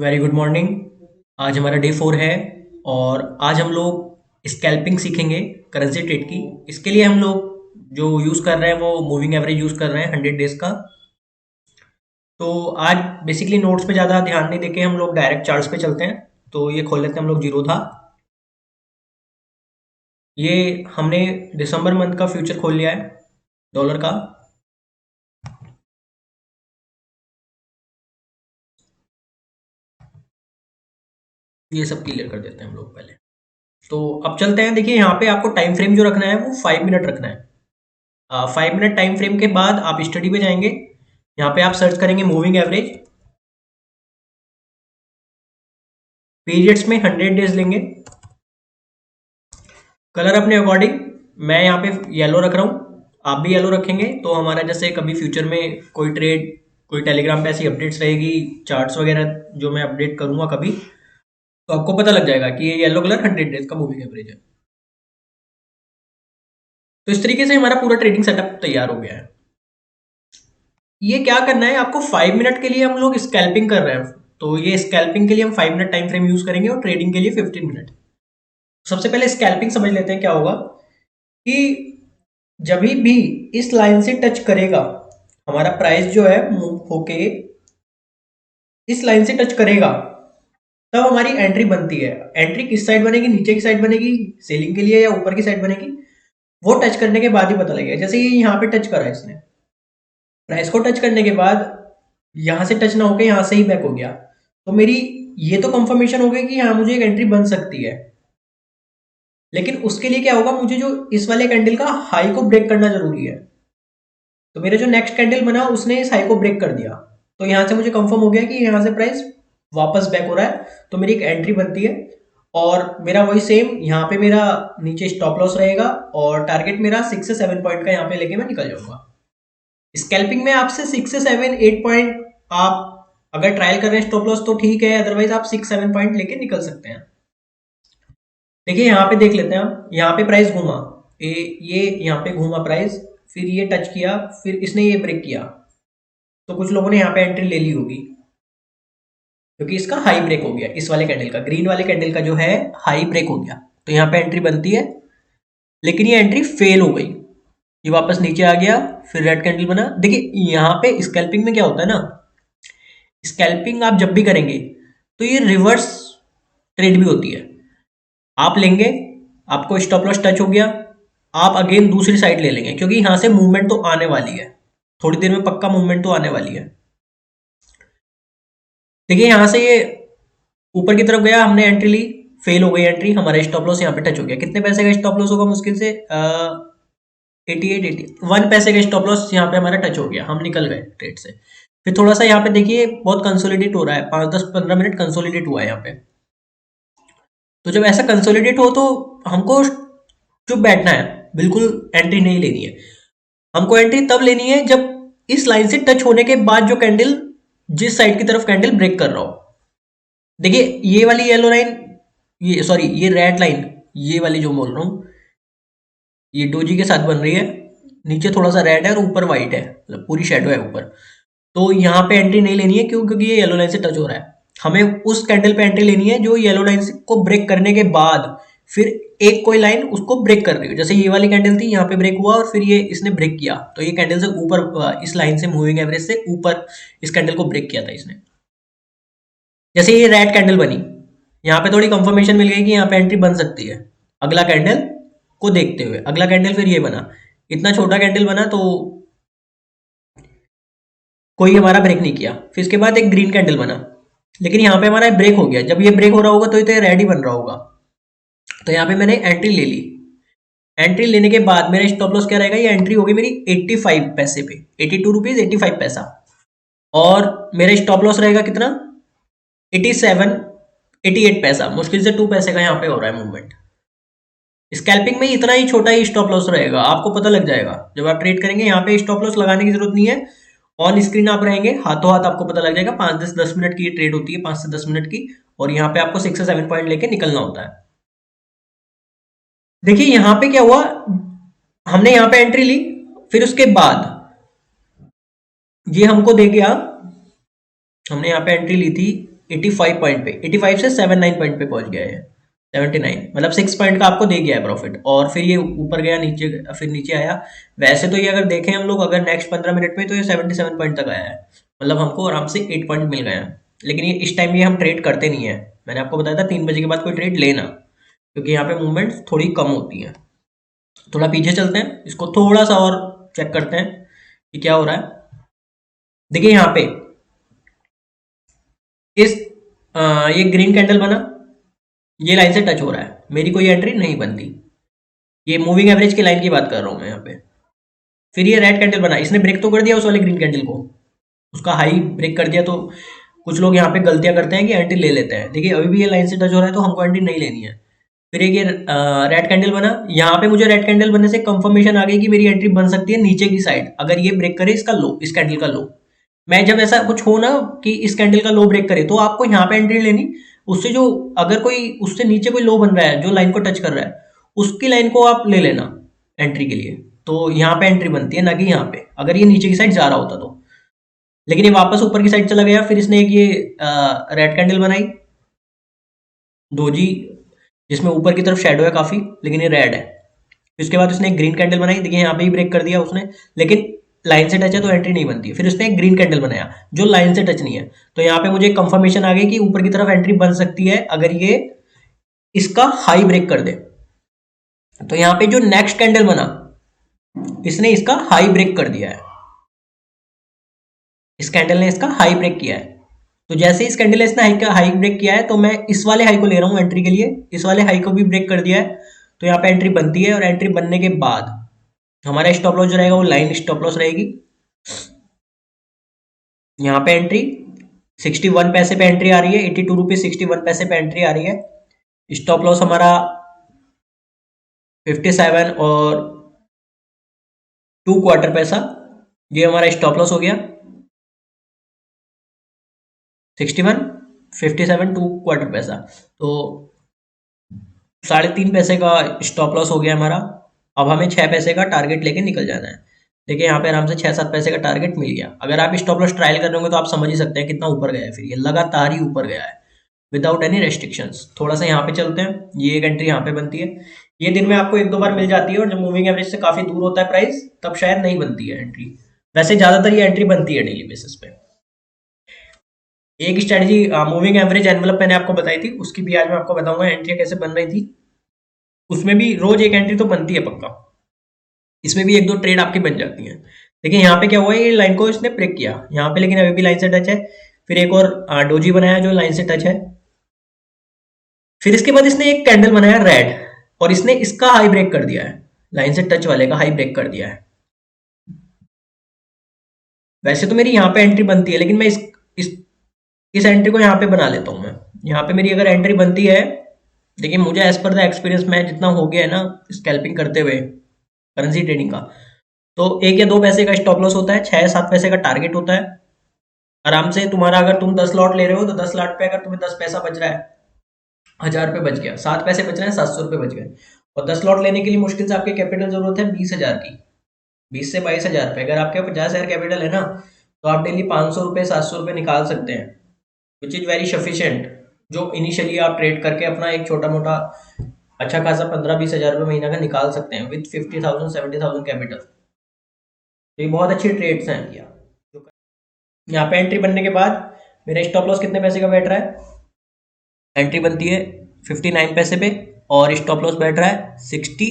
Very good morning. आज हमारा day 4 है और आज हम लोग स्कैल्पिंग सीखेंगे करेंसी ट्रेड की। इसके लिए हम लोग जो यूज़ कर रहे हैं वो मूविंग एवरेज यूज़ कर रहे हैं 100 डेज का। तो आज बेसिकली नोट्स पे ज़्यादा ध्यान नहीं देके हम लोग डायरेक्ट चार्ट्स पे चलते हैं। तो ये खोल लेते हैं हम लोग। जीरो था, ये हमने दिसंबर मंथ का फ्यूचर खोल लिया है डॉलर का। ये सब क्लियर कर देते हैं हम लोग पहले। तो अब चलते हैं। देखिए यहाँ पे आपको टाइम फ्रेम जो रखना है वो 5 मिनट रखना है। 5 मिनट टाइम फ्रेम के बाद आप स्टडी पे जाएंगे। यहाँ पे आप सर्च करेंगे मूविंग एवरेज। पीरियड्स में 100 डेज लेंगे। कलर अपने अकॉर्डिंग, मैं यहाँ पे येलो रख रहा हूँ, आप भी येलो रखेंगे तो हमारा जैसे कभी फ्यूचर में कोई ट्रेड, कोई टेलीग्राम पे ऐसी अपडेट्स रहेगी, चार्ट्स वगैरह जो मैं अपडेट करूंगा कभी, तो आपको पता लग जाएगा कि ये येलो कलर 100 डेज का मूविंग एवरेज है। तो इस तरीके से हमारा पूरा ट्रेडिंग सेटअप तैयार हो गया है। ये क्या करना है आपको, 5 मिनट के लिए हम लोग स्कैल्पिंग कर रहे हैं। तो ये स्कैल्पिंग के लिए हम 5 मिनट टाइम फ्रेम यूज करेंगे और ट्रेडिंग के लिए 15 मिनट। सबसे पहले स्कैल्पिंग समझ लेते हैं क्या होगा। कि जब भी इस लाइन से टच करेगा हमारा प्राइस जो है मूव होके इस लाइन से टच करेगा, तब हमारी एंट्री बनती है। एंट्री किस साइड बनेगी, नीचे की साइड बनेगी सेलिंग के लिए या ऊपर की साइड बनेगी, वो टच करने के बाद ही पता लगेगा। जैसे ये यहाँ पे टच करा है इसने, प्राइस को टच करने के बाद यहां से टच ना होके यहां से ही बैक हो गया, तो मेरी ये तो कंफर्मेशन हो गई कि यहाँ मुझे एक एंट्री बन सकती है। लेकिन उसके लिए क्या होगा, मुझे जो इस वाले कैंडल का हाई को ब्रेक करना जरूरी है। तो मेरा जो नेक्स्ट कैंडल बना उसने इस हाई को ब्रेक कर दिया, तो यहां से मुझे कंफर्म हो गया कि यहां से प्राइस वापस बैक हो रहा है, तो मेरी एक एंट्री बनती है। और मेरा वही सेम यहाँ पे मेरा नीचे स्टॉप लॉस रहेगा और टारगेट मेरा 6 से 7 पॉइंट का यहाँ पे लेके मैं निकल जाऊंगा। स्कैल्पिंग में आपसे 6 से 7 8 पॉइंट आप अगर ट्रायल कर रहे हैं स्टॉप लॉस तो ठीक है, अदरवाइज आप 6 7 पॉइंट लेके निकल सकते हैं। देखिए यहाँ पे देख लेते हैं हम, यहाँ पे प्राइस घूमा, ये यहाँ पे घूमा प्राइस, फिर ये टच किया, फिर इसने ये ब्रेक किया, तो कुछ लोगों ने यहाँ पे एंट्री ले ली होगी क्योंकि इसका हाई ब्रेक हो गया। इस वाले कैंडल का, ग्रीन वाले कैंडल का जो है हाई ब्रेक हो गया, तो यहाँ पे एंट्री बनती है। लेकिन ये एंट्री फेल हो गई, ये वापस नीचे आ गया, फिर रेड कैंडल बना। देखिए यहाँ पे स्कैल्पिंग में क्या होता है ना, स्कैल्पिंग आप जब भी करेंगे तो ये रिवर्स ट्रेड भी होती है। आप लेंगे, आपको स्टॉप लॉस टच हो गया, आप अगेन दूसरी साइड ले लेंगे क्योंकि यहां से मूवमेंट तो आने वाली है, थोड़ी देर में पक्का मूवमेंट तो आने वाली है। देखिए यहां से ये ऊपर की तरफ गया, हमने एंट्री ली, फेल हो गई एंट्री, हमारा स्टॉप लॉस यहाँ पे टच हो गया। कितने पैसे का स्टॉप लॉस होगा, मुश्किल से 1 पैसे का स्टॉप लॉस यहाँ पे हमारा टच हो गया, हम निकल गए ट्रेड से। फिर थोड़ा सा यहाँ पे देखिए बहुत कंसोलिडेट हो रहा है, 5 10 15 मिनट कंसोलिडेट हुआ है यहाँ पे। तो जब ऐसा कंसोलिडेट हो तो हमको चुप बैठना है, बिल्कुल एंट्री नहीं लेनी है। हमको एंट्री तब लेनी है जब इस लाइन से टच होने के बाद जो कैंडल, जिस साइड की तरफ कैंडल ब्रेक कर रहा हो। देखिए ये वाली येलो लाइन, ये सॉरी ये रेड लाइन, ये वाली जो बोल रहा हूँ, ये डोजी के साथ बन रही है। नीचे थोड़ा सा रेड है और ऊपर व्हाइट है, मतलब पूरी शेडो है ऊपर। तो यहाँ पे एंट्री नहीं लेनी है, क्यों? क्योंकि ये येलो लाइन से टच हो रहा है। हमें उस कैंडल पे एंट्री लेनी है जो येलो लाइन को ब्रेक करने के बाद फिर एक कोई लाइन उसको ब्रेक कर रही हो। जैसे ये वाली कैंडल थी, यहाँ पे ब्रेक हुआ और फिर ये इसने ब्रेक किया, तो ये कैंडल से ऊपर, इस लाइन से मूविंग एवरेज से ऊपर इस कैंडल को ब्रेक किया था इसने। जैसे ये रेड कैंडल बनी, यहाँ पे थोड़ी कंफर्मेशन मिल गई कि यहाँ पे एंट्री बन सकती है अगला कैंडल को देखते हुए। अगला कैंडल फिर ये बना, इतना छोटा कैंडल बना तो कोई हमारा ब्रेक नहीं किया। फिर इसके बाद एक ग्रीन कैंडल बना, लेकिन यहाँ पे हमारा ब्रेक हो गया। जब ये ब्रेक हो रहा होगा तो ये रेड ही बन रहा होगा, तो यहाँ पे मैंने एंट्री ले ली। एंट्री लेने के बाद मेरा स्टॉप लॉस क्या रहेगा, ये एंट्री होगी मेरी 85 पैसे पे, 82 रुपीज 85 पैसा। और मेरा स्टॉप लॉस रहेगा कितना, 87 88 पैसा। मुश्किल से 2 पैसे का यहाँ पे हो रहा है मूवमेंट। स्कैल्पिंग में इतना ही छोटा ही स्टॉप लॉस रहेगा, आपको पता लग जाएगा जब आप ट्रेड करेंगे। यहाँ पे स्टॉप लॉस लगाने की जरूरत नहीं है, ऑन स्क्रीन आप रहेंगे, हाथों हाथ आपको पता लग जाएगा। 5 से 10 मिनट की ये ट्रेड होती है, 5 से 10 मिनट की, और यहाँ पे आपको 6 से 7 पॉइंट लेके निकलना होता है। देखिए यहाँ पे क्या हुआ, हमने यहाँ पे एंट्री ली, फिर उसके बाद ये हमको दे गया, हमने यहाँ पे एंट्री ली थी 85 पॉइंट पे, 85 से 79 पॉइंट पे पहुंच गया है, 79 मतलब 6 पॉइंट का आपको दे गया है प्रॉफिट। और फिर ये ऊपर गया, नीचे फिर नीचे आया। वैसे तो ये अगर देखें हम लोग अगर नेक्स्ट 15 मिनट में, तो ये 77 पॉइंट तक आया है, मतलब हमको आराम से 8 पॉइंट मिल गए हैं। लेकिन ये इस टाइम ये हम ट्रेड करते नहीं है, मैंने आपको बताया था 3 बजे के बाद कोई ट्रेड लेना, क्योंकि यहाँ पे मूवमेंट थोड़ी कम होती है। थोड़ा पीछे चलते हैं, इसको थोड़ा सा और चेक करते हैं कि क्या हो रहा है। देखिए यहाँ पे इस ये ग्रीन कैंडल बना, ये लाइन से टच हो रहा है, मेरी कोई एंट्री नहीं बनती। ये मूविंग एवरेज की लाइन की बात कर रहा हूँ मैं यहाँ पे। फिर ये रेड कैंडल बना, इसने ब्रेक तो कर दिया उस वाले ग्रीन कैंडल को, उसका हाई ब्रेक कर दिया। तो कुछ लोग यहाँ पे गलतियां करते हैं कि एंट्री ले लेते हैं। देखिए अभी भी ये लाइन से टच हो रहा है, तो हमको एंट्री नहीं लेनी है। फिर एक ये रेड कैंडल बना, यहाँ पे मुझे रेड कैंडल बनने से कंफर्मेशन आ गई कि मेरी एंट्री बन सकती है नीचे की साइड, अगर ये ब्रेक करे इसका लो, इस कैंडल का लो। मैं जब ऐसा कुछ हो ना कि इस कैंडल का लो ब्रेक करे, तो आपको यहाँ पे एंट्री लेनी। उससे जो अगर कोई उससे नीचे कोई लो बन रहा है जो लाइन को टच कर रहा है, उसकी लाइन को आप ले लेना एंट्री के लिए। तो यहाँ पे एंट्री बनती है, ना कि यहाँ पे अगर ये नीचे की साइड जा रहा होता तो। लेकिन ये वापस ऊपर की साइड चला गया। फिर इसने एक ये रेड कैंडल बनाई, दोजी, जिसमें ऊपर की तरफ शेडो है काफी, लेकिन ये रेड है। फिर उसके बाद उसने एक ग्रीन कैंडल बनाई, देखिए यहाँ पे ही ब्रेक कर दिया उसने, लेकिन लाइन से टच है तो एंट्री नहीं बनती है। फिर उसने एक ग्रीन कैंडल बनाया जो लाइन से टच नहीं है, तो यहाँ पे मुझे कंफर्मेशन आ गई कि ऊपर की तरफ एंट्री बन सकती है अगर ये इसका हाई ब्रेक कर दे। तो यहाँ पे जो नेक्स्ट कैंडल बना, इसने इसका हाई ब्रेक कर दिया है, इस कैंडल ने इसका हाई ब्रेक किया है। तो जैसे इस कैंडल ने इसने हाई ब्रेक किया है, तो मैं इस वाले हाई को ले रहा हूँ एंट्री के लिए, इस वाले हाई को भी ब्रेक कर दिया है, तो यहाँ पे एंट्री बनती है। और एंट्री बनने के बाद हमारा स्टॉप लॉस जो रहेगा वो लाइन स्टॉप लॉस रहेगी। यहाँ पे एंट्री 61 पैसे पे एंट्री आ रही है, 82 रुपीज 61 पैसे पे एंट्री आ रही है। स्टॉप लॉस हमारा 57 और 2/4 पैसा, ये हमारा स्टॉप लॉस हो गया। 61, 57, 2/4 पैसा, तो 3.5 पैसे का स्टॉप लॉस हो गया हमारा। अब हमें 6 पैसे का टारगेट लेके निकल जाना है। देखिए यहाँ पे आराम से 6-7 पैसे का टारगेट मिल गया। अगर आप स्टॉप लॉस ट्रायल कर रहे होंगे तो आप समझ ही सकते हैं कितना ऊपर गया है। फिर ये लगातार ही ऊपर गया है विदाउट एनी रेस्ट्रिक्शंस। थोड़ा सा यहाँ पे चलते हैं, ये एक एंट्री यहाँ पे बनती है, ये दिन में आपको 1-2 बार मिल जाती है, और जब मूविंग एवरेज से काफी दूर होता है प्राइस, तब शायद नहीं बनती है एंट्री। वैसे ज्यादातर ये एंट्री बनती है डेली बेसिस पे। एक स्ट्रेटजी मूविंग एवरेज एनवलप मैंने आपको बताई थी, उसकी भी आज मैं आपको बताऊंगा एंट्री कैसे बन रही थी। उसमें भी रोज एक एंट्री तो बनती है पक्का, इसमें भी 1-2 ट्रेड आपकी बन जाती हैं। देखिए यहाँ पे क्या हुआ, ये लाइन को इसने ब्रेक किया यहाँ पे, लेकिन अभी भी लाइन से टच है। फिर एक और डोजी बनाया जो लाइन से टच है। फिर इसके बाद इसने एक कैंडल बनाया रेड, और इसने इसका हाई ब्रेक कर दिया है, लाइन से टच वाले का हाई ब्रेक कर दिया है। वैसे तो मेरी यहाँ पे एंट्री बनती है, लेकिन मैं इस इस एंट्री को यहाँ पे बना लेता हूँ मैं। यहाँ पे मेरी अगर एंट्री बनती है, देखिए मुझे एज पर द एक्सपीरियंस में जितना हो गया है ना स्कैल्पिंग करते हुए करेंसी ट्रेडिंग का, तो 1 या 2 पैसे का स्टॉप लॉस होता है, 6-7 पैसे का टारगेट होता है। आराम से तुम्हारा अगर तुम 10 लॉट ले रहे हो, तो 10 लॉट पे अगर तुम्हें 10 पैसा बच रहा है, 1000 रुपये बच गया, 7 पैसे बच रहे हैं, 700 रुपये बच गए। और 10 लॉट लेने के लिए मुश्किल से आपके कैपिटल जरूरत है 20,000 की, 20 से 22,000 रुपये। अगर आपके 50,000 कैपिटल है ना, तो आप डेली 500 रुपये 700 रुपये निकाल सकते हैं, विच इज वेरी सफिशियंट। जो इनिशियली आप ट्रेड करके अपना एक छोटा मोटा अच्छा खासा 15-20 हज़ार रुपये महीना का निकाल सकते हैं विथ 50,000-70,000 कैपिटल। तो ये बहुत अच्छी ट्रेड्स हैं किया। यहाँ पे एंट्री बनने के बाद मेरा स्टॉप लॉस कितने पैसे का बैठ रहा है, एंट्री बनती है 59 पैसे पे, और स्टॉप लॉस बैठ रहा है 60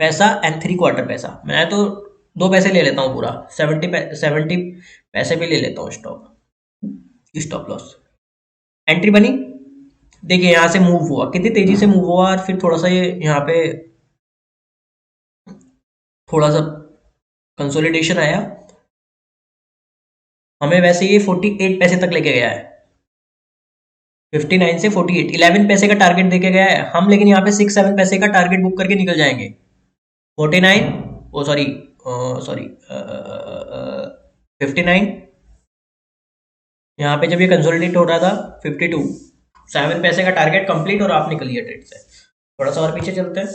पैसा एंड 3/4 पैसा। मैं तो 2 पैसे ले लेता हूँ पूरा, 70 पैसे पे ले लेता हूँ स्टॉप लॉस। एंट्री बनी, देखिए यहाँ से मूव हुआ, कितनी तेजी से मूव हुआ, और फिर थोड़ा सा ये यहाँ पे थोड़ा सा कंसोलिडेशन आया। हमें वैसे ये 48 पैसे तक लेके गया है, 59 से 48, 11 पैसे का टारगेट देके गया है हम, लेकिन यहाँ पे 6-7 पैसे का टारगेट बुक करके निकल जाएंगे। 49, ओ सॉरी सॉरी 59, यहाँ पे जब ये कंसोलिडेट हो रहा था 52, 7 पैसे का टारगेट कंप्लीट, और आप निकलिए ट्रेड से। थोड़ा सा और पीछे चलते हैं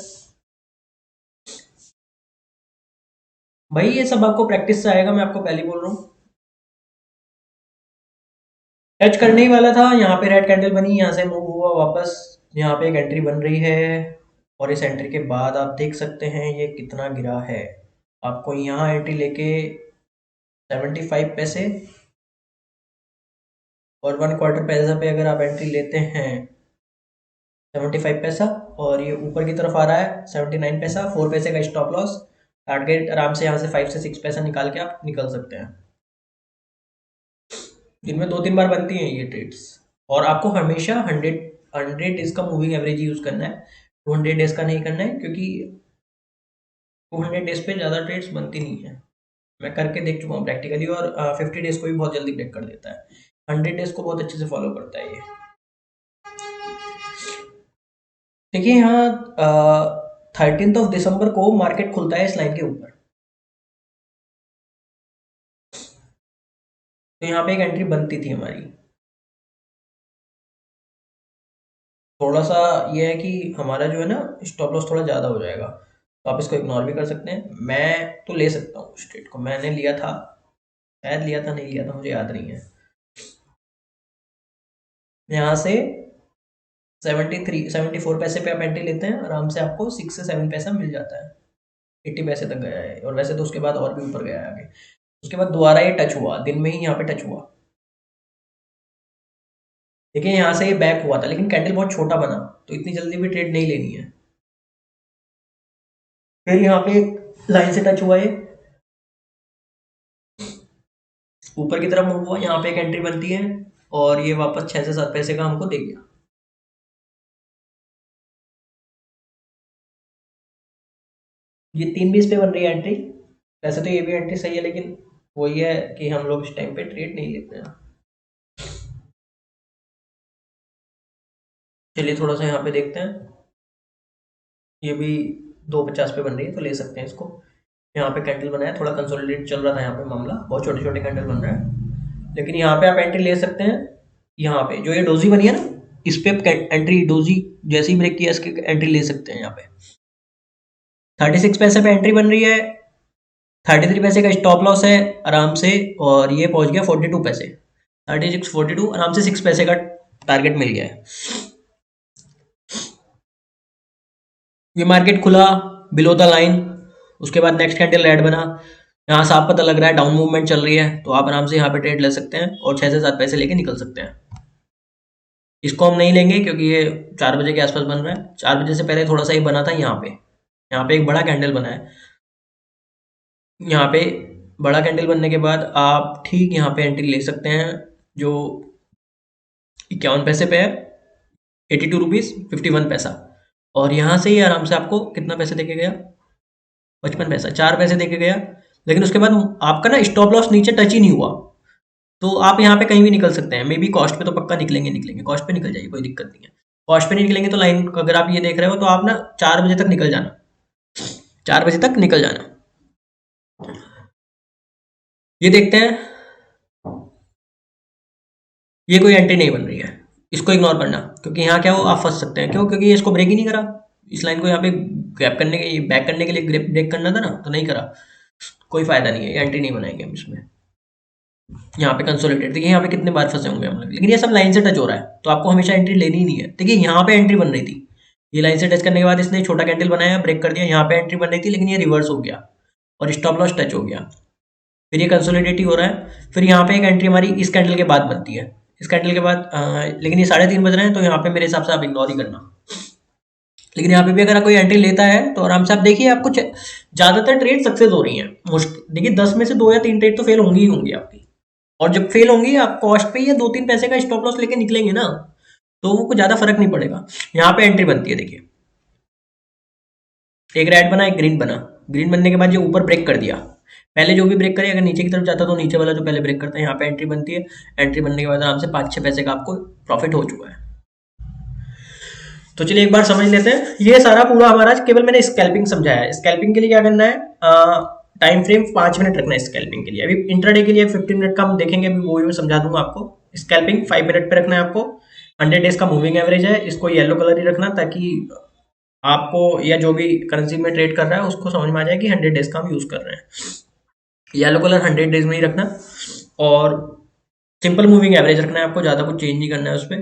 भाई, ये सब आपको प्रैक्टिस से आएगा, मैं आपको पहले बोल रहा हूँ। टच करने ही वाला था, यहाँ पे रेड कैंडल बनी, यहाँ से मूव हुआ वापस, यहाँ पे एक एंट्री बन रही है और इस एंट्री के बाद आप देख सकते हैं ये कितना गिरा है। आपको यहाँ एंट्री लेके 75 पैसे और 1/4 पैसा पे अगर आप एंट्री लेते हैं 75 पैसा, और ये ऊपर की तरफ आ रहा है 79 पैसा, 4 पैसे का स्टॉप लॉस, टारगेट आराम से यहाँ से 5 से 6 पैसा निकाल के आप निकल सकते हैं। दिन में 2-3 बार बनती हैं ये ट्रेड्स, और आपको हमेशा 100 डेज का मूविंग एवरेज यूज करना है, 200 डेज का नहीं करना है, क्योंकि 200 डेज पे ज़्यादा ट्रेड्स बनती नहीं है। मैं करके देख चुका हूँ प्रैक्टिकली, और 50 डेज को भी बहुत जल्दी ब्रेक कर देता है, 100 डेज को बहुत अच्छे से फॉलो करता है ये। देखिए यहाँ 13 दिसंबर को मार्केट खुलता है इस लाइन के ऊपर, तो यहाँ पे एक एंट्री बनती थी हमारी। थोड़ा सा ये है कि हमारा जो है ना स्टॉप लॉस थोड़ा ज़्यादा हो जाएगा, तो आप इसको इग्नोर भी कर सकते हैं। मैं तो ले सकता हूँ उस ट्रेड को, मैंने लिया था, शायद लिया था, नहीं लिया था, मुझे याद नहीं है। यहाँ से 74 पैसे पे आप एंट्री लेते हैं, आराम से आपको 6 से 7 पैसा मिल जाता है। 80 पैसे तक गया है, और वैसे तो उसके बाद और भी ऊपर गया है आगे। उसके बाद दोबारा ये टच हुआ, दिन में ही यहाँ पे टच हुआ। देखिए यहाँ से ये बैक हुआ था, लेकिन कैंडल बहुत छोटा बना, तो इतनी जल्दी भी ट्रेड नहीं लेनी है। फिर यहाँ पे लाइन से टच हुआ, ये ऊपर की तरफ मूव हुआ, यहाँ पे एक एंट्री बनती है, और ये वापस 6 से 7 पैसे का हमको दे गया। ये 3:20 पे बन रही है एंट्री। वैसे तो ये भी एंट्री सही है, लेकिन वही है कि हम लोग इस टाइम पे ट्रेड नहीं लेते हैं। चलिए थोड़ा सा यहाँ पे देखते हैं, ये भी 2.50 पे बन रही है, तो ले सकते हैं इसको। यहाँ पे कैंडल बनाया, थोड़ा कंसोलिडेट चल रहा था यहाँ पे मामला, बहुत छोटे छोटे कैंडल बन रहा है, लेकिन यहाँ पे आप एंट्री ले सकते हैं। यहाँ पे जो ये डोजी बनी है ना, इस पे एंट्री, डोजी जैसे ही ब्रेक किया इसकी एंट्री ले सकते हैं। यहाँ पे 36 पैसे पे एंट्री बन रही है, 33 पैसे का स्टॉप लॉस है आराम से, और ये पहुंच गया 42 पैसे, 36 42, आराम से 6 पैसे का टारगेट मिल गया है। ये मार्केट खुला बिलो द लाइन, उसके बाद नेक्स्ट कैंडल रेड बना, यहाँ साफ पता लग रहा है डाउन मूवमेंट चल रही है, तो आप आराम से यहाँ पे ट्रेड ले सकते हैं और 6 से 7 पैसे लेके निकल सकते हैं। इसको हम नहीं लेंगे क्योंकि ये 4 बजे के आसपास बन रहा है, 4 बजे से पहले थोड़ा सा ही बना था। यहाँ पे एक बड़ा कैंडल बना है, यहाँ पे बड़ा कैंडल बनने के बाद आप ठीक यहाँ पे एंट्री ले सकते हैं, जो 51 पैसे पे है, 82 रुपीज़ 51 पैसा, और यहाँ से ही आराम से आपको कितना पैसे देके गया, 55 पैसा, 4 पैसे देके गया। लेकिन उसके बाद आपका ना स्टॉप लॉस नीचे टच ही नहीं हुआ, तो आप यहाँ पे कहीं भी निकल सकते हैं। मे बी कॉस्ट पे तो पक्का निकलेंगे, कॉस्ट पे निकल जाइए, कोई दिक्कत नहीं है। कॉस्ट पे नहीं निकलेंगे तो लाइन, अगर आप ये देख रहे हो तो आप ना 4 बजे तक निकल जाना, 4 बजे तक निकल जाना। ये देखते हैं, ये कोई एंट्री नहीं बन रही है, इसको इग्नोर करना, क्योंकि यहाँ क्या हो, आप फंस सकते हैं। क्यों? क्योंकि ये इसको ब्रेक ही नहीं करा, इस लाइन को यहाँ पे गैप करने के, बैक करने के लिए ब्रेक करना था ना, तो नहीं करा, कोई फायदा नहीं है, एंट्री नहीं बनाएंगे हम इसमें। यहाँ पे कंसोलिडेट, देखिए यहाँ पे कितने बार फंसे होंगे हम लोग, लेकिन ये सब लाइन से टच हो रहा है, तो आपको हमेशा एंट्री लेनी ही नहीं है। देखिए यहाँ पे एंट्री बन रही थी, ये लाइन से टच करने के बाद इसने छोटा कैंडल बनाया, ब्रेक कर दिया, यहाँ पे एंट्री बन रही थी, लेकिन ये रिवर्स हो गया और स्टॉप लॉस टच हो गया। फिर ये कंसोलिडेट ही हो रहा है, फिर यहाँ पे एक एंट्री हमारी इस कैंडल के बाद बनती है, इस कैंडल के बाद लेकिन ये 3:30 बज रहे हैं, तो यहाँ पे मेरे हिसाब से आप इग्नोर ही करना। लेकिन यहाँ पे भी अगर कोई एंट्री लेता है तो आराम से आप देखिए, आपको ज्यादातर ट्रेड सक्सेस हो रही हैं। मुश्किल देखिए 10 में से 2 या 3 ट्रेड तो फेल होंगी ही होंगी आपकी, और जब फेल होंगी आप कॉस्ट पे ये 2-3 पैसे का स्टॉप लॉस लेके निकलेंगे ना, तो वो कुछ ज्यादा फर्क नहीं पड़ेगा। यहाँ पे एंट्री बनती है, देखिए एक रेड बना, एक ग्रीन बना, ग्रीन बनने के बाद जो ऊपर ब्रेक कर दिया, पहले जो भी ब्रेक करे, अगर नीचे की तरफ जाता तो नीचे वाला जो पहले ब्रेक करता है, यहाँ पे एंट्री बनती है, एंट्री बनने के बाद आराम से 5-6 पैसे का आपको प्रॉफिट हो चुका है। तो चलिए एक बार समझ लेते हैं, ये सारा पूरा हमारा केवल मैंने स्कैल्पिंग समझाया है। स्कैल्पिंग के लिए क्या करना है, टाइम फ्रेम 5 मिनट रखना है स्कैल्पिंग के लिए। अभी इंट्राडे के लिए 15 मिनट का हम देखेंगे, अभी वो भी मैं समझा दूंगा आपको। स्कैल्पिंग 5 मिनट पे रखना है आपको। 100 डेज का मूविंग एवरेज है, इसको येलो कलर ही रखना, ताकि आपको या जो भी करेंसी में ट्रेड कर रहा है उसको समझ में आ जाए कि 100 डेज का हम यूज कर रहे हैं। येलो कलर 100 डेज में ही रखना। और सिंपल मूविंग एवरेज रखना है आपको, ज़्यादा कुछ चेंज नहीं करना है उस पे।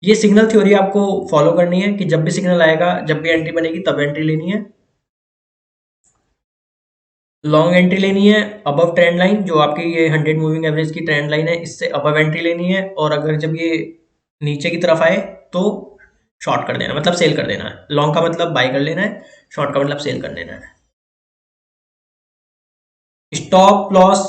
ये सिग्नल थ्योरी आपको फॉलो करनी है कि जब भी सिग्नल आएगा, जब भी एंट्री बनेगी तब एंट्री लेनी है। लॉन्ग एंट्री लेनी है अबव ट्रेंड लाइन, जो आपकी ये 100 मूविंग एवरेज की ट्रेंड लाइन है, इससे अबव एंट्री लेनी है। और अगर जब ये नीचे की तरफ आए तो शॉर्ट कर देना, मतलब सेल कर देना है। लॉन्ग का मतलब बाय कर लेना है, शॉर्ट का मतलब सेल कर देना है। स्टॉप लॉस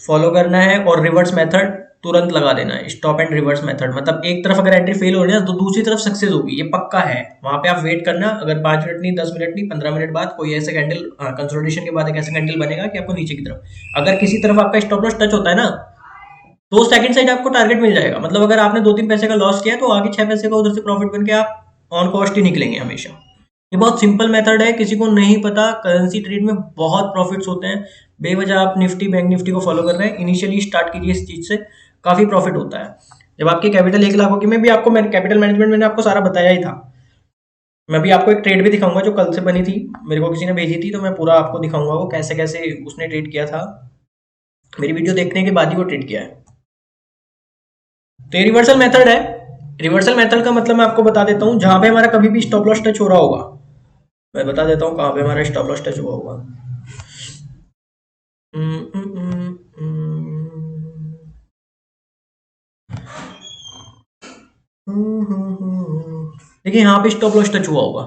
फॉलो करना है और रिवर्स मेथड तुरंत लगा देना है। स्टॉप एंड रिवर्स मेथड मतलब एक तरफ अगर एंट्री फेल हो रही है तो दूसरी तरफ सक्सेस होगी, ये पक्का है। वहां पे आप वेट करना, अगर 5 मिनट नहीं, 10 मिनट नहीं, 15 मिनट बाद कोई ऐसे कैंडल, कंसोलिडेशन के बाद एक ऐसा कैंडल बनेगा कि आपको नीचे की तरफ, अगर किसी तरफ आपका स्टॉप लॉस टच होता है ना, तो सेकंड साइड आपको टारगेट मिल जाएगा। मतलब अगर आपने 2-3 पैसे का लॉस किया तो आगे 6 पैसे का उधर से प्रॉफिट बन के आप ऑन कॉस्ट ही निकलेंगे हमेशा। ये बहुत सिंपल मेथड है, किसी को नहीं पता। करेंसी ट्रेड में बहुत प्रॉफिट्स होते हैं। बेवजह आप निफ्टी, बैंक निफ्टी को फॉलो कर रहे हैं, इनिशियली स्टार्ट कीजिए इस चीज से, काफी प्रॉफिट होता है। जब आपकी कैपिटल 1 लाख होगी, मैं भी आपको कैपिटल मैनेजमेंट मैंने आपको सारा बताया ही था। मैं भी आपको एक ट्रेड भी दिखाऊंगा जो कल से बनी थी, मेरे को किसी ने भेजी थी, तो मैं पूरा आपको दिखाऊंगा वो कैसे कैसे उसने ट्रेड किया था। मेरी वीडियो देखने के बाद ही वो ट्रेड किया है। तो ये रिवर्सल मेथड है। रिवर्सल मेथड का मतलब मैं आपको बता देता हूँ, जहां पे हमारा कभी भी स्टॉप लॉस टच हो रहा होगा, मैं बता देता हूँ कहाँ पे हमारा स्टॉप लॉस टच हुआ होगा। हम्म, हम्म, हम्म, देखिए यहाँ पे स्टॉप लॉस टच हुआ होगा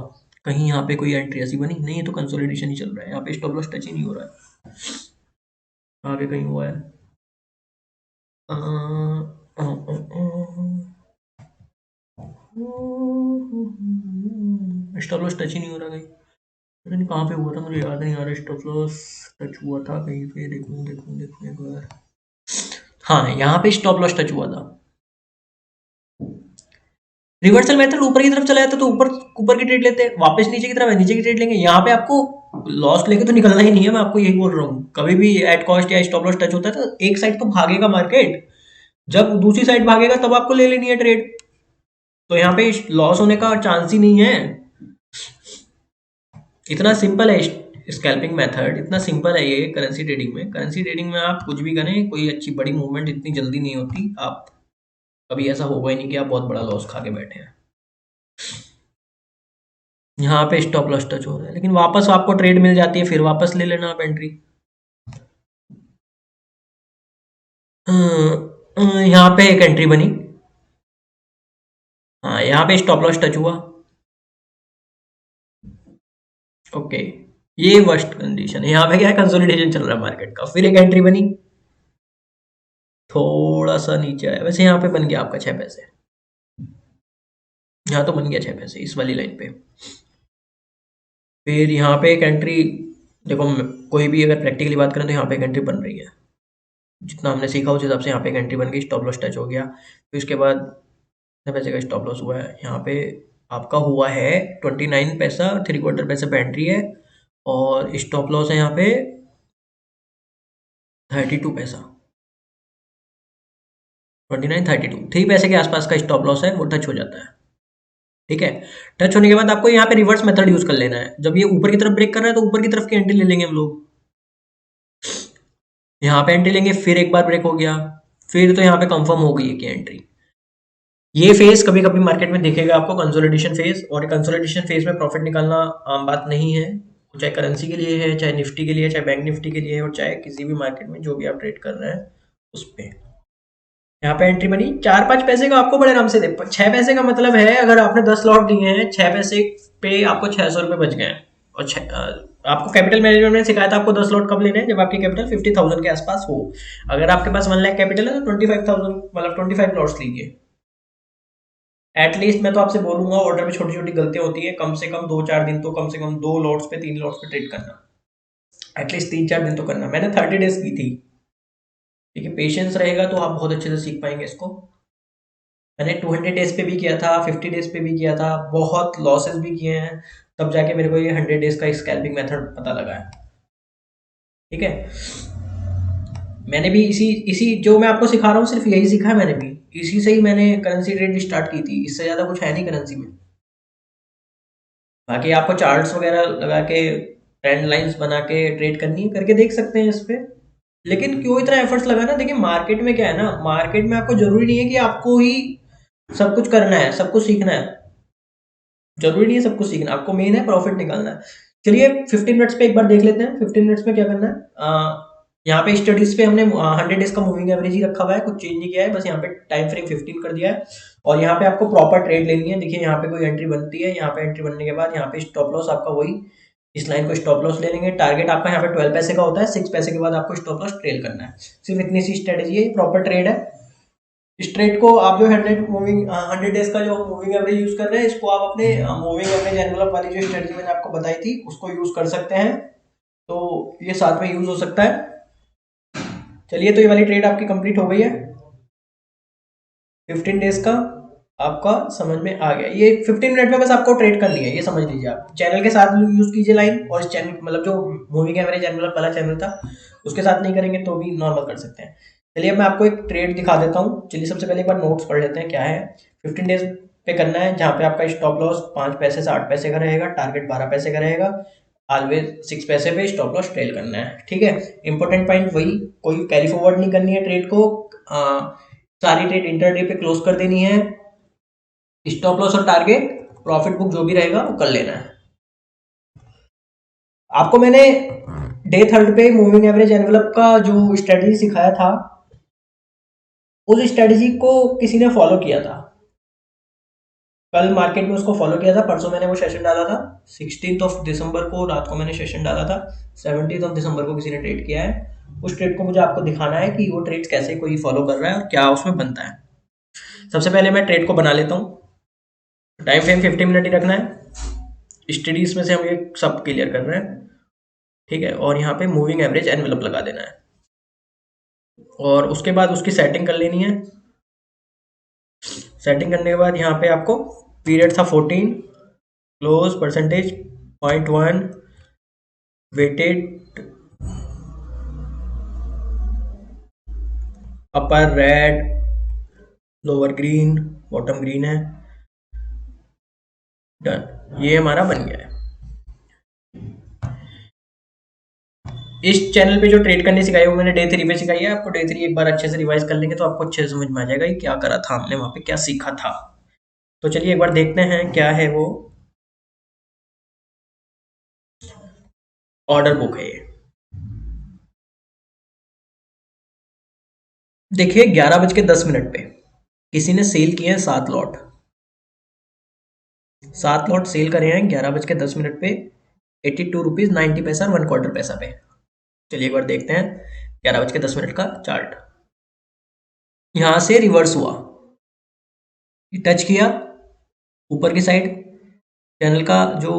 कहीं, यहाँ पे कोई एंट्री ऐसी बनी नहीं है, तो कंसोलिडेशन ही चल रहा है। यहाँ पे स्टॉप लॉस टच ही नहीं हो रहा है, आगे कहीं हुआ है। स्टॉप लॉस टच ही नहीं हो रहा कहीं, पता नहीं कहाँ पे हुआ था, मुझे याद नहीं आ रहा। स्टॉप लॉस टच हुआ था कहीं पे, देखूं देखूं देखूं एक बार। हाँ, यहाँ पे स्टॉप लॉस टच हुआ था। रिवर्सल मेथड ऊपर की तरफ चला जाता तो ऊपर ऊपर की ट्रेड लेते हैं, वापस नीचे की तरफ है नीचे की ट्रेड लेंगे। यहाँ पे आपको लॉस लेके तो निकलना ही नहीं है, मैं आपको यही बोल रहा हूँ। कभी भी एट कॉस्ट या स्टॉप लॉस टच होता है तो एक साइड तो भागेगा मार्केट, जब दूसरी साइड भागेगा तब आपको ले लेनी है ट्रेड। तो यहाँ पे लॉस होने का चांस ही नहीं है। इतना सिंपल है स्कैल्पिंग मेथड, इतना सिंपल है ये करेंसी ट्रेडिंग में। करेंसी ट्रेडिंग में आप कुछ भी करें, कोई अच्छी बड़ी मूवमेंट इतनी जल्दी नहीं होती। आप कभी ऐसा होगा ही नहीं कि आप बहुत बड़ा लॉस खा के बैठे हैं। यहाँ पे स्टॉप लॉस टच हो रहा है, लेकिन वापस आपको ट्रेड मिल जाती है, फिर वापस ले लेना आप एंट्री। यहाँ पे एक एंट्री बनी, हाँ यहाँ पे स्टॉप लॉस टच हुआ। ओके, ये वर्स्ट कंडीशन है। यहाँ पे क्या है, कंसोलिडेशन चल रहा है मार्केट का, फिर एक एंट्री बनी, थोड़ा सा नीचे आया। वैसे यहाँ पे बन गया आपका 6 पैसे, यहाँ तो बन गया 6 पैसे इस वाली लाइन पे। फिर यहाँ पे एक एंट्री, देखो कोई भी अगर प्रैक्टिकली बात करें तो यहाँ पे एक एंट्री बन रही है, जितना हमने सीखा उस हिसाब से यहाँ पे एक एंट्री बन गई, स्टॉप लॉस टच हो गया। फिर उसके बाद कितने पैसे का स्टॉप लॉस हुआ है यहाँ पे, आपका हुआ है 29 पैसा, 3/4 पैसे पे एंट्री है, और स्टॉप लॉस है यहाँ पे 32 पैसा। 29, 32, 3 पैसे के आसपास का स्टॉप लॉस है, वो टच हो जाता है। ठीक है, टच होने के बाद आपको यहाँ पे रिवर्स मेथड यूज कर लेना है। जब ये ऊपर की तरफ ब्रेक कर रहा है तो ऊपर की तरफ की एंट्री ले लेंगे हम लोग। यहाँ पे एंट्री लेंगे, फिर एक बार ब्रेक हो गया, फिर तो यहाँ पे कंफर्म हो गई है कि एंट्री। ये फेज कभी कभी मार्केट में दिखेगा आपको, कंसोलिडेशन फेज, और कंसोलिडेशन फेज में प्रॉफिट निकालना आम बात नहीं है। चाहे करेंसी के लिए है, चाहे निफ्टी के लिए, चाहे बैंक निफ्टी के लिए, और चाहे किसी भी मार्केट में जो भी आप ट्रेड कर रहे हैं उस पे। यहाँ पे एंट्री बनी 4-5 पैसे का, आपको बड़े आराम से दे। 6 पैसे का मतलब है अगर आपने 10 लॉट दिए हैं, 6 पैसे पे आपको 600 रुपये बच गए हैं। और आपको कैपिटल मैनेजमेंट में सिखाया था आपको 10 लॉट कब लेने हैं, जब आपकी कैपिटल 50,000 के आसपास हो। अगर आपके पास 1 लाख कैपिटल है तो 25,000 मतलब 25 लॉट्स लीजिए एटलीस्ट। मैं तो आपसे बोलूंगा, ऑर्डर में छोटी छोटी गलतियां होती है, कम से कम 2-4 दिन तो कम से कम 2 लॉट्स पे 3 लॉट्स पे ट्रेड करना, एटलीस्ट 3-4 दिन तो करना। मैंने 30 डेज की थी। ठीक है, पेशेंस रहेगा तो आप बहुत अच्छे से सीख पाएंगे इसको। मैंने 200 डेज पे भी किया था, 50 डेज पे भी किया था, बहुत लॉसेस भी किए हैं, तब जाके मेरे को ये 100 डेज का स्कैल्पिंग मेथड पता लगा है। ठीक है, मैंने भी इसी इसी जो मैं आपको सिखा रहा हूँ सिर्फ यही सीखा है मैंने भी, इसी से ही मैंने करेंसी ट्रेड स्टार्ट की थी। इससे ज़्यादा कुछ है नहीं करेंसी में। बाकी आपको चार्ट्स वगैरह लगा के, ट्रेंड लाइंस बना के ट्रेड करनी है, करके देख सकते हैं इस पे। लेकिन क्यों इतना एफर्ट्स लगाना? देखिए मार्केट में क्या है ना, मार्केट में आपको जरूरी नहीं है कि आपको ही सब कुछ करना है, सब कुछ सीखना है। जरूरी नहीं है सब कुछ सीखना, आपको मेन है प्रॉफिट निकालना है। चलिए 15 मिनट्स पे एक बार देख लेते हैं 15 मिनट्स में क्या करना है। यहाँ पे स्टडीज पे हमने 100 डेज का मूविंग एवरेज ही रखा हुआ है, कुछ चेंज नहीं किया है, बस यहाँ पे टाइम फ्रेम 15 कर दिया है। और यहाँ पे आपको प्रॉपर ट्रेड लेनी है। देखिए यहाँ पे कोई एंट्री बनती है, यहाँ पे एंट्री बनने के बाद यहाँ पे स्टॉप लॉस आपका वही, इस लाइन को स्टॉप लॉस ले लेंगे। टारगेट आपका यहाँ पे 12 पैसे का होता है, 6 पैसे के बाद आपको स्टॉप लॉस ट्रेल करना है। सिर्फ इतनी सी स्ट्रेटेजी है, प्रॉपर ट्रेड है। इस ट्रेड को आप जो 100 डेज का जो मूविंग एवरेज यूज कर रहे हैं, इसको आप अपने मूविंग एवरेज एनवलप वाली जो स्ट्रेटजी मैंने आपको बताई थी उसको यूज कर सकते हैं। तो ये साथ में यूज हो सकता है। चलिए तो ये वाली ट्रेड आपकी कंप्लीट हो गई है। 15 डेज का आपका समझ में आ गया। ये 15 मिनट में बस आपको ट्रेड करनी है, ये समझ लीजिए। आप चैनल के साथ यूज कीजिए लाइन, और इस चैनल मतलब जो मूविंग एवरेज एनवलप वाला चैनल था उसके साथ नहीं करेंगे तो भी नॉर्मल कर सकते हैं। चलिए मैं आपको एक ट्रेड दिखा देता हूँ। चलिए सबसे पहले एक बार नोट्स पढ़ लेते हैं क्या है। 15 डेज पे करना है, जहाँ पे आपका स्टॉप लॉस 5 पैसे से 8 पैसे का रहेगा, टारगेट 12 पैसे का रहेगा, ऑलवेज 6 पैसे पे स्टॉप लॉस ट्रेल करना है। ठीक है, इंपॉर्टेंट पॉइंट वही, कोई कैरी फॉरवर्ड नहीं करनी है ट्रेड को। सारी ट्रेड इंटरडे पे क्लोज कर देनी है। स्टॉप लॉस और टारगेट प्रॉफिट बुक जो भी रहेगा वो कर लेना है। आपको मैंने डे थर्ड पे मूविंग एवरेज एनवलप का जो स्ट्रेटजी सिखाया था, उस स्ट्रेटजी को किसी ने फॉलो किया था कल मार्केट में, उसको फॉलो किया था। परसों मैंने वो सेशन डाला था, 16 दिसंबर को रात को मैंने सेशन डाला था। 17 दिसंबर को किसी ने ट्रेड किया है। उस ट्रेड को मुझे आपको दिखाना है कि वो ट्रेड कैसे कोई फॉलो कर रहा है और क्या उसमें बनता है। सबसे पहले मैं ट्रेड को बना लेता हूँ। टाइम फ्रेम 50 मिनट ही रखना है। स्टडीज में से हम ये सब क्लियर कर रहे हैं। ठीक है, और यहाँ पे मूविंग एवरेज एनवेलप लगा देना है, और उसके बाद उसकी सेटिंग कर लेनी है। सेटिंग करने के बाद यहाँ पे आपको पीरियड था 14, close percentage 0.1, weighted upper red, lower green, bottom green है। डन, ये हमारा बन गया है। इस चैनल पे जो ट्रेड करनी सिखाई है वो मैंने डे 3 पे सिखाई है। आपको डे 3 एक बार अच्छे से रिवाइज कर लेंगे तो आपको अच्छे से समझ में आ जाएगा कि क्या करा था हमने, वहां पे क्या सीखा था। तो चलिए एक बार देखते हैं क्या है वो। ऑर्डर बुक है ये। देखिए 11:10 पे किसी ने सेल किए हैं 7 लॉट। 7 लॉट सेल करे हैं 11:10 पे, 82 रुपीज 90 पैसा और 1/4 पैसा पे। चलिए एक बार देखते हैं 11:10 का चार्ट। यहां से रिवर्स हुआ, टच किया ऊपर की साइड, चैनल का जो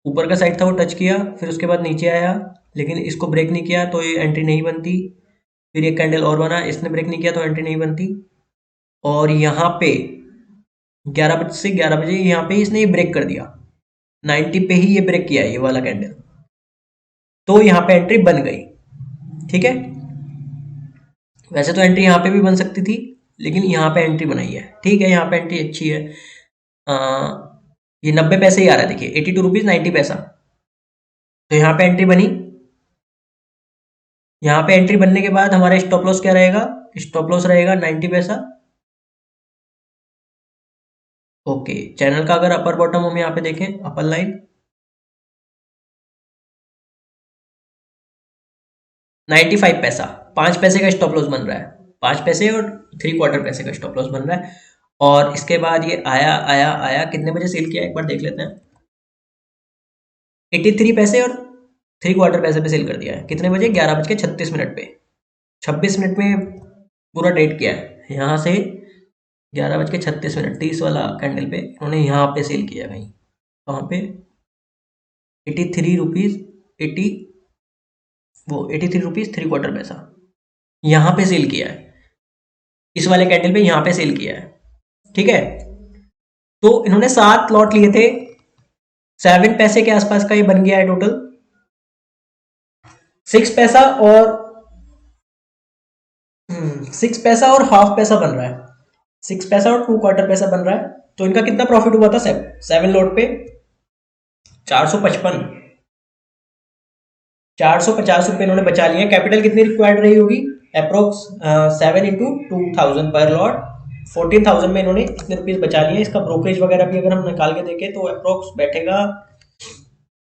ऊपर का साइड था वो टच किया, फिर उसके बाद नीचे आया, लेकिन इसको ब्रेक नहीं किया तो ये एंट्री नहीं बनती। फिर एक कैंडल और बना, इसने ब्रेक नहीं किया तो एंट्री नहीं बनती। और यहाँ पे 11 बजे यहाँ पे इसने ये ब्रेक कर दिया, 90 पे ही ये ब्रेक किया ये वाला कैंडल, तो यहाँ पे एंट्री बन गई। ठीक है, वैसे तो एंट्री यहाँ पे भी बन सकती थी, लेकिन यहाँ पे एंट्री बनाई है। ठीक है, यहाँ पे एंट्री अच्छी है। आ, ये 90 पैसे ही आ रहा है, देखिए 82 रुपीज 90 पैसा। तो यहाँ पे एंट्री बनी। यहाँ पे एंट्री बनने के बाद हमारा स्टॉप लॉस क्या रहेगा? स्टॉप लॉस रहेगा 90 पैसा। ओके, चैनल का अगर अपर बॉटम हम यहाँ पे देखें, अपर लाइन 95 पैसा, 5 पैसे का स्टॉप लॉस बन रहा है, 5 पैसे और 3/4 पैसे का स्टॉप लॉस बन रहा है। और इसके बाद ये आया आया आया, कितने बजे सेल किया एक बार देख लेते हैं। 83 पैसे और 3/4 पैसे पे सेल कर दिया है। कितने बजे? 11:36 पे, 26 मिनट में पूरा ट्रेड किया है। यहाँ से 11:36, 30 वाला कैंडल पे उन्होंने यहाँ पे सेल किया भाई। वहाँ पे 83 रुपीज 80, वो 83 रुपीज 3/4 पैसा यहाँ पे सेल किया है। इस वाले कैंडल पे यहाँ पे सेल किया है। ठीक है, तो इन्होंने 7 लॉट लिए थे, 7 पैसे के आसपास का ये बन गया है टोटल। 6 पैसा और 6 पैसा और हाफ पैसा बन रहा है, 6 पैसा और 2/4 पैसा बन रहा है। तो इनका कितना प्रॉफिट हुआ था? 7 लॉट पे 455। ₹450 इन्होंने बचा लिए। कैपिटल कितनी रिक्वायर्ड रही होगी? अप्रोक्स 7 इंटू 2000 पर लॉट, 14,000 में इन्होंने इतने रुपीज बचा लिए। इसका ब्रोकरेज वगैरह भी अगर हम निकाल के देखें तो अप्रोक्स बैठेगा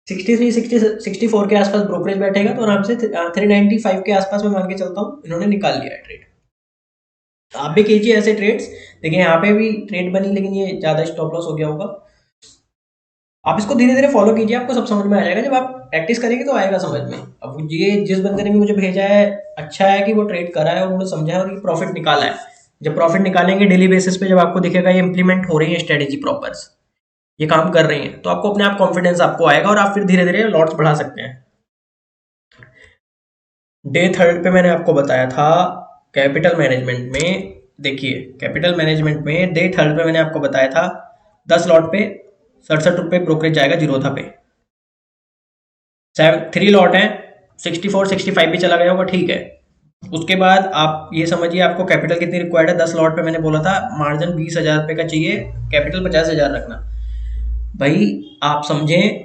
64 के आसपास ब्रोकरेज बैठेगा, तो आराम से 395 के आसपास में मान के चलता हूँ इन्होंने निकाल लिया है ट्रेड। आप भी कीजिए ऐसे ट्रेड्स। देखिए यहाँ पे भी ट्रेड बनी, लेकिन ये ज्यादा स्टॉप लॉस हो गया होगा। आप इसको धीरे धीरे फॉलो कीजिए, आपको सब समझ में आ जाएगा। जब आप प्रैक्टिस करेंगे तो आएगा समझ में। अब ये जिस बंदे ने भी मुझे भेजा है, अच्छा है कि वो ट्रेड करा है, उन्होंने समझा है और ये प्रॉफिट निकाला है। जब प्रॉफिट निकालेंगे डेली बेसिस पे, जब आपको दिखेगा ये इंप्लीमेंट हो रही है स्ट्रेटेजी प्रॉपर, ये काम कर रही है, तो आपको अपने आप कॉन्फिडेंस आपको आएगा और आप फिर धीरे धीरे लॉट्स बढ़ा सकते हैं। डे थर्ड पे मैंने आपको बताया था कैपिटल मैनेजमेंट में। देखिए कैपिटल मैनेजमेंट में डे थर्ड पे मैंने आपको बताया था 10 लॉट पे ₹67 ब्रोकरेज जाएगा जीरोधा पे। 3 लॉट है, 64 65 भी चला गया होगा, ठीक है। उसके बाद आप ये समझिए आपको कैपिटल कितनी रिक्वायर्ड है। 10 लॉट पे मैंने बोला था मार्जिन ₹20,000 का चाहिए, कैपिटल 50,000 रखना। भाई आप समझें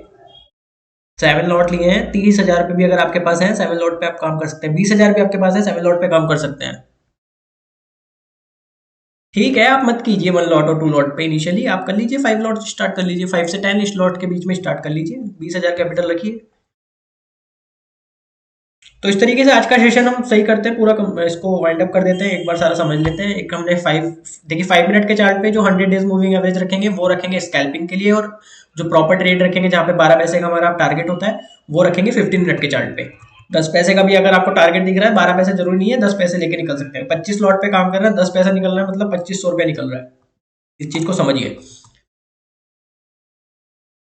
7 लॉट लिए हैं, 30,000 पे भी अगर आपके पास है 7 लॉट पे आप काम कर सकते हैं। 20,000 भी आपके पास है 7 लॉट पे काम कर सकते हैं। ठीक है, आप मत कीजिए 1 लॉट और 2 लॉट पे इनिशियली, आप कर लीजिए 5 लॉट स्टार्ट कर लीजिए, 5 से 10 इस लॉट के बीच में स्टार्ट कर लीजिए, 20,000 कैपिटल रखिए। तो इस तरीके से आज का सेशन हम सही करते हैं, पूरा इसको वाइंड अप कर देते हैं, एक बार सारा समझ लेते हैं। एक हमने 5 देखिए 5 मिनट के चार्ट पे जो 100 डेज मूविंग एवरेज रखेंगे वो रखेंगे स्कैल्पिंग के लिए, और जो प्रॉपर ट्रेड रखेंगे जहाँ पे 12 पैसे का हमारा टारगेट होता है वो रखेंगे 15 मिनट के चार्ट पे। 10 पैसे का भी अगर आपको टारगेट दिख रहा है, 12 पैसे जरूरी नहीं है, 10 पैसे लेके निकल सकते हैं। 25 लॉट पे काम कर रहा है, 10 पैसा निकल रहा है, मतलब 2500 रुपये निकल रहा है। इस चीज को समझिए,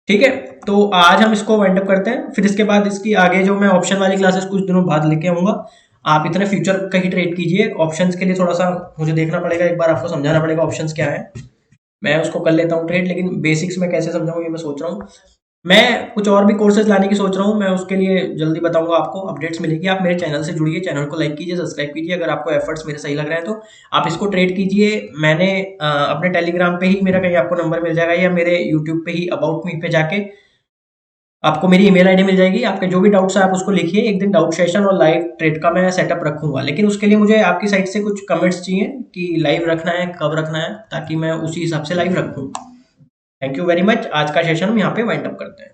ठीक है। तो आज हम इसको वाइंड अप करते हैं, फिर इसके बाद इसकी आगे जो मैं ऑप्शन वाली क्लासेस कुछ दिनों बाद लेके आऊंगा। आप इतने फ्यूचर का ही ट्रेड कीजिए, ऑप्शंस के लिए थोड़ा सा मुझे देखना पड़ेगा, एक बार आपको समझाना पड़ेगा ऑप्शंस क्या है। मैं उसको कर लेता हूँ ट्रेड, लेकिन बेसिक्स में कैसे समझाऊँ ये मैं सोच रहा हूँ। मैं कुछ और भी कोर्सेज लाने की सोच रहा हूँ, मैं उसके लिए जल्दी बताऊंगा, आपको अपडेट्स मिलेगी। आप मेरे चैनल से जुड़िए, चैनल को लाइक कीजिए, सब्सक्राइब कीजिए। अगर आपको एफर्ट्स मेरे सही लग रहे हैं तो आप इसको ट्रेड कीजिए। मैंने अपने टेलीग्राम पे ही मेरा कहीं आपको नंबर मिल जाएगा, या मेरे यूट्यूब पे ही अबाउट मी पे जाके आपको मेरी ईमेल आईडी मिल जाएगी। आपके जो भी डाउट्स है आप उसको लिखिए। एक दिन डाउट सेशन और लाइव ट्रेड का मैं सेटअप रखूंगा, लेकिन उसके लिए मुझे आपकी साइड से कुछ कमेंट्स चाहिए कि लाइव रखना है, कब रखना है, ताकि मैं उसी हिसाब से लाइव रखूँ। Thank you very much. आज का सेशन हम यहाँ पे वाइंड अप करते हैं।